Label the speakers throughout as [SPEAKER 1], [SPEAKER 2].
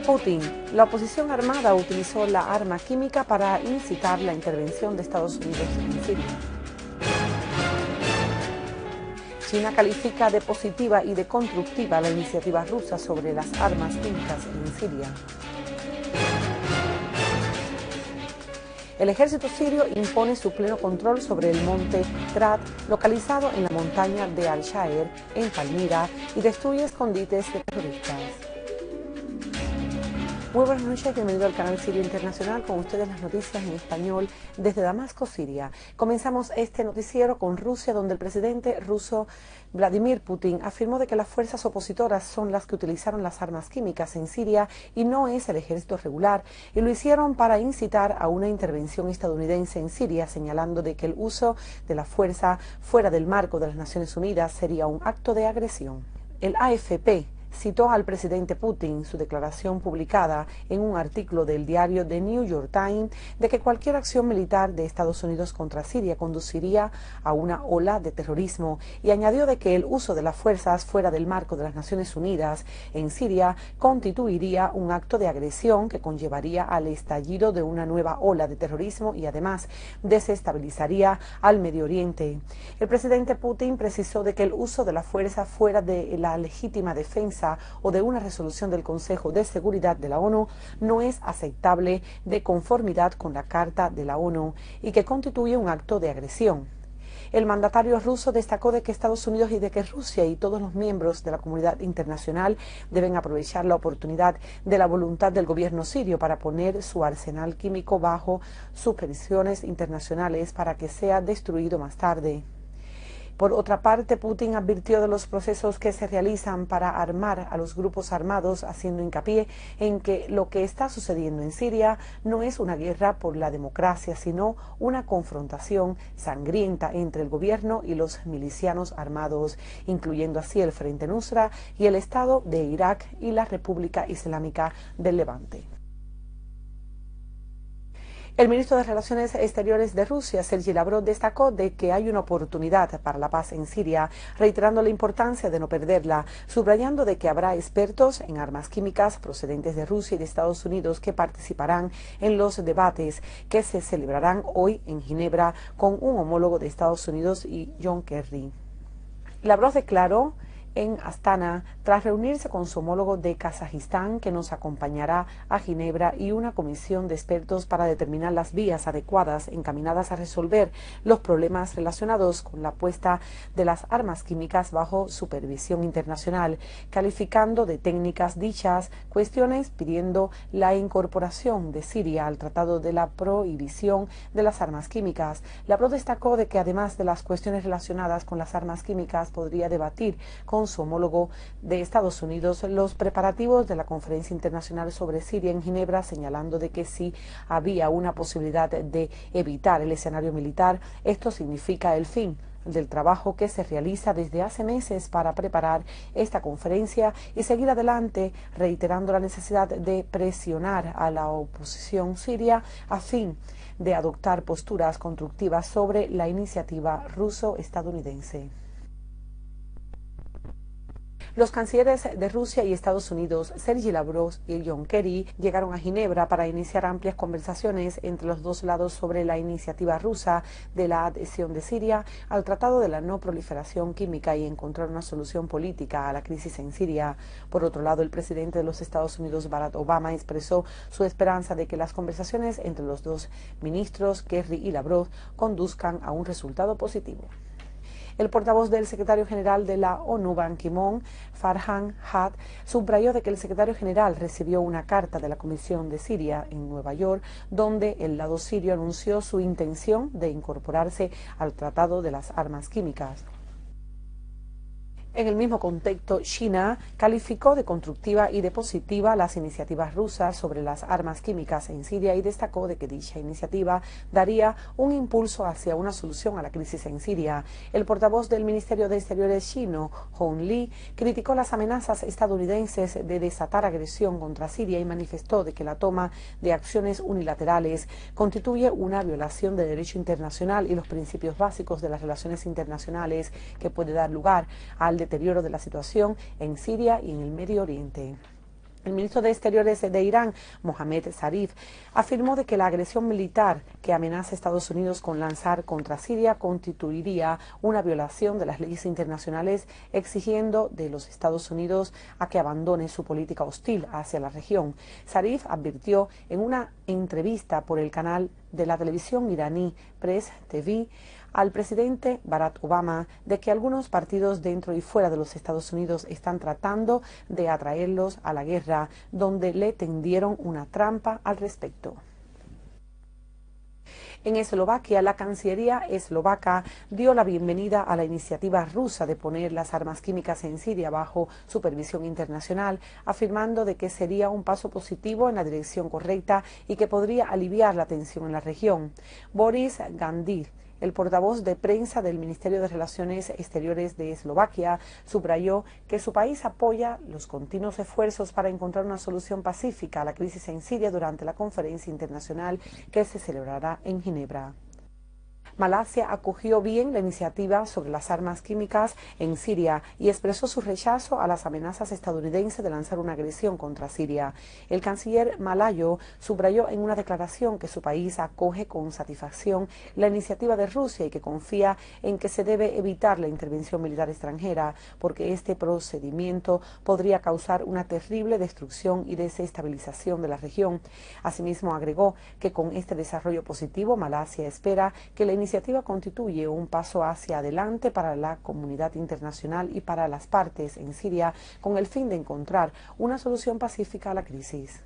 [SPEAKER 1] Putin. La oposición armada utilizó la arma química para incitar la intervención de Estados Unidos en Siria. China califica de positiva y de constructiva la iniciativa rusa sobre las armas químicas en Siria. El ejército sirio impone su pleno control sobre el monte Grat, localizado en la montaña de Al-Shaer, en Palmira, y destruye escondites de terroristas. Muy buenas noches, bienvenido al canal Siria Internacional, con ustedes las noticias en español desde Damasco, Siria. Comenzamos este noticiero con Rusia, donde el presidente ruso Vladimir Putin afirmó de que las fuerzas opositoras son las que utilizaron las armas químicas en Siria y no es el ejército regular, y lo hicieron para incitar a una intervención estadounidense en Siria, señalando de que el uso de la fuerza fuera del marco de las Naciones Unidas sería un acto de agresión. El AFP citó al presidente Putin su declaración publicada en un artículo del diario The New York Times de que cualquier acción militar de Estados Unidos contra Siria conduciría a una ola de terrorismo, y añadió de que el uso de las fuerzas fuera del marco de las Naciones Unidas en Siria constituiría un acto de agresión que conllevaría al estallido de una nueva ola de terrorismo y además desestabilizaría al Medio Oriente. El presidente Putin precisó de que el uso de la fuerza fuera de la legítima defensa o de una resolución del Consejo de Seguridad de la ONU no es aceptable de conformidad con la Carta de la ONU y que constituye un acto de agresión. El mandatario ruso destacó de que Estados Unidos y de que Rusia y todos los miembros de la comunidad internacional deben aprovechar la oportunidad de la voluntad del gobierno sirio para poner su arsenal químico bajo supervisiones internacionales para que sea destruido más tarde. Por otra parte, Putin advirtió de los procesos que se realizan para armar a los grupos armados, haciendo hincapié en que lo que está sucediendo en Siria no es una guerra por la democracia, sino una confrontación sangrienta entre el gobierno y los milicianos armados, incluyendo así el Frente Nusra y el Estado de Irak y la República Islámica del Levante. El ministro de Relaciones Exteriores de Rusia, Sergei Lavrov, destacó de que hay una oportunidad para la paz en Siria, reiterando la importancia de no perderla, subrayando de que habrá expertos en armas químicas procedentes de Rusia y de Estados Unidos que participarán en los debates que se celebrarán hoy en Ginebra con un homólogo de Estados Unidos y John Kerry. Lavrov declaró en Astana, tras reunirse con su homólogo de Kazajistán, que nos acompañará a Ginebra, y una comisión de expertos para determinar las vías adecuadas encaminadas a resolver los problemas relacionados con la puesta de las armas químicas bajo supervisión internacional, calificando de técnicas dichas cuestiones, pidiendo la incorporación de Siria al Tratado de la Prohibición de las Armas Químicas. Lavrov destacó de que además de las cuestiones relacionadas con las armas químicas, podría debatir con su homólogo de Estados Unidos los preparativos de la Conferencia Internacional sobre Siria en Ginebra, señalando de que si había una posibilidad de evitar el escenario militar, esto significa el fin del trabajo que se realiza desde hace meses para preparar esta conferencia y seguir adelante, reiterando la necesidad de presionar a la oposición siria a fin de adoptar posturas constructivas sobre la iniciativa ruso-estadounidense. Los cancilleres de Rusia y Estados Unidos, Sergei Lavrov y John Kerry, llegaron a Ginebra para iniciar amplias conversaciones entre los dos lados sobre la iniciativa rusa de la adhesión de Siria al Tratado de la No Proliferación Química y encontrar una solución política a la crisis en Siria. Por otro lado, el presidente de los Estados Unidos, Barack Obama, expresó su esperanza de que las conversaciones entre los dos ministros, Kerry y Lavrov, conduzcan a un resultado positivo. El portavoz del secretario general de la ONU, Ban Ki-moon, Farhan Haq, subrayó de que el secretario general recibió una carta de la Comisión de Siria en Nueva York, donde el lado sirio anunció su intención de incorporarse al Tratado de las Armas Químicas. En el mismo contexto, China calificó de constructiva y de positiva las iniciativas rusas sobre las armas químicas en Siria y destacó de que dicha iniciativa daría un impulso hacia una solución a la crisis en Siria. El portavoz del Ministerio de Exteriores chino, Hong Li, criticó las amenazas estadounidenses de desatar agresión contra Siria y manifestó de que la toma de acciones unilaterales constituye una violación del derecho internacional y los principios básicos de las relaciones internacionales que puede dar lugar al deterioro de la situación en Siria y en el Medio Oriente. El ministro de Exteriores de Irán, Mohammad Zarif, afirmó de que la agresión militar que amenaza a Estados Unidos con lanzar contra Siria constituiría una violación de las leyes internacionales, exigiendo de los Estados Unidos a que abandone su política hostil hacia la región. Zarif advirtió en una entrevista por el canal de la televisión iraní Press TV al presidente Barack Obama de que algunos partidos dentro y fuera de los Estados Unidos están tratando de atraerlos a la guerra, donde le tendieron una trampa al respecto. En Eslovaquia, la Cancillería eslovaca dio la bienvenida a la iniciativa rusa de poner las armas químicas en Siria bajo supervisión internacional, afirmando de que sería un paso positivo en la dirección correcta y que podría aliviar la tensión en la región. Boris Gandir, el portavoz de prensa del Ministerio de Relaciones Exteriores de Eslovaquia, subrayó que su país apoya los continuos esfuerzos para encontrar una solución pacífica a la crisis en Siria durante la conferencia internacional que se celebrará en Ginebra. Malasia acogió bien la iniciativa sobre las armas químicas en Siria y expresó su rechazo a las amenazas estadounidenses de lanzar una agresión contra Siria. El canciller malayo subrayó en una declaración que su país acoge con satisfacción la iniciativa de Rusia y que confía en que se debe evitar la intervención militar extranjera, porque este procedimiento podría causar una terrible destrucción y desestabilización de la región. Asimismo, agregó que con este desarrollo positivo, Malasia espera que la iniciativa constituye un paso hacia adelante para la comunidad internacional y para las partes en Siria, con el fin de encontrar una solución pacífica a la crisis.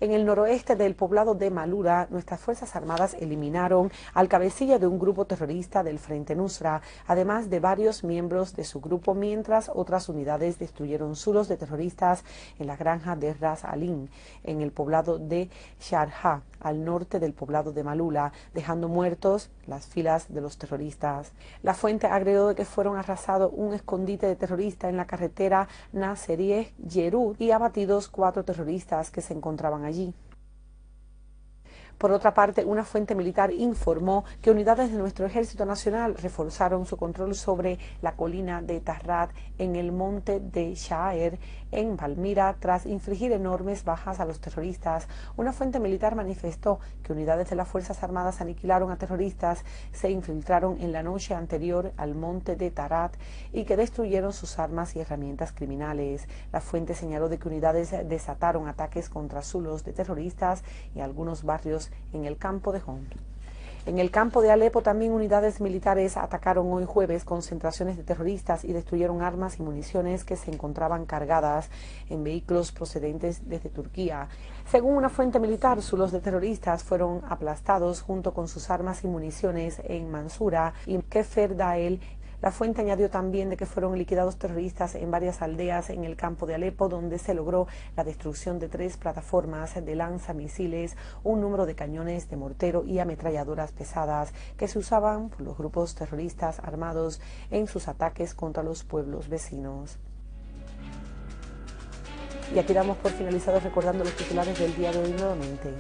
[SPEAKER 1] En el noroeste del poblado de Malura, nuestras Fuerzas Armadas eliminaron al cabecilla de un grupo terrorista del Frente Nusra, además de varios miembros de su grupo, mientras otras unidades destruyeron zulos de terroristas en la granja de Ras Alim, en el poblado de Sharjah, al norte del poblado de Malula, dejando muertos las filas de los terroristas. La fuente agregó de que fueron arrasados un escondite de terroristas en la carretera Naserieh-Yerut y abatidos 4 terroristas que se encontraban allí. Por otra parte, una fuente militar informó que unidades de nuestro Ejército Nacional reforzaron su control sobre la colina de Tarrat en el monte de Sha'er, en Palmira, tras infligir enormes bajas a los terroristas. Una fuente militar manifestó que unidades de las Fuerzas Armadas aniquilaron a terroristas, se infiltraron en la noche anterior al monte de Tarrat y que destruyeron sus armas y herramientas criminales. La fuente señaló de que unidades desataron ataques contra zulos de terroristas y algunos barrios en el campo de Homs. En el campo de Alepo también unidades militares atacaron hoy jueves concentraciones de terroristas y destruyeron armas y municiones que se encontraban cargadas en vehículos procedentes desde Turquía. Según una fuente militar, zulos de terroristas fueron aplastados junto con sus armas y municiones en Mansura y Kefer Dael. La fuente añadió también de que fueron liquidados terroristas en varias aldeas en el campo de Alepo, donde se logró la destrucción de 3 plataformas de lanzamisiles, un número de cañones de mortero y ametralladoras pesadas que se usaban por los grupos terroristas armados en sus ataques contra los pueblos vecinos. Y aquí damos por finalizado recordando los titulares del día de hoy nuevamente.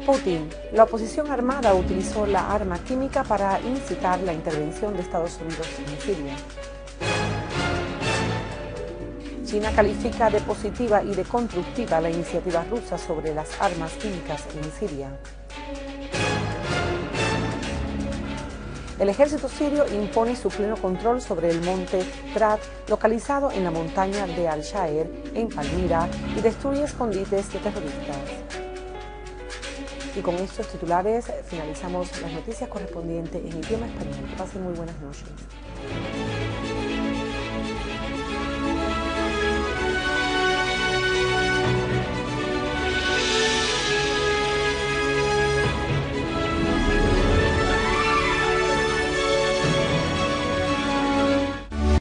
[SPEAKER 1] Putin. La oposición armada utilizó la arma química para incitar la intervención de Estados Unidos en Siria. China califica de positiva y de constructiva la iniciativa rusa sobre las armas químicas en Siria. El ejército sirio impone su pleno control sobre el monte Trat, localizado en la montaña de Al-Shaer, en Palmira, y destruye escondites de terroristas. Y con estos titulares finalizamos las noticias correspondientes en idioma español. Que pasen muy buenas noches.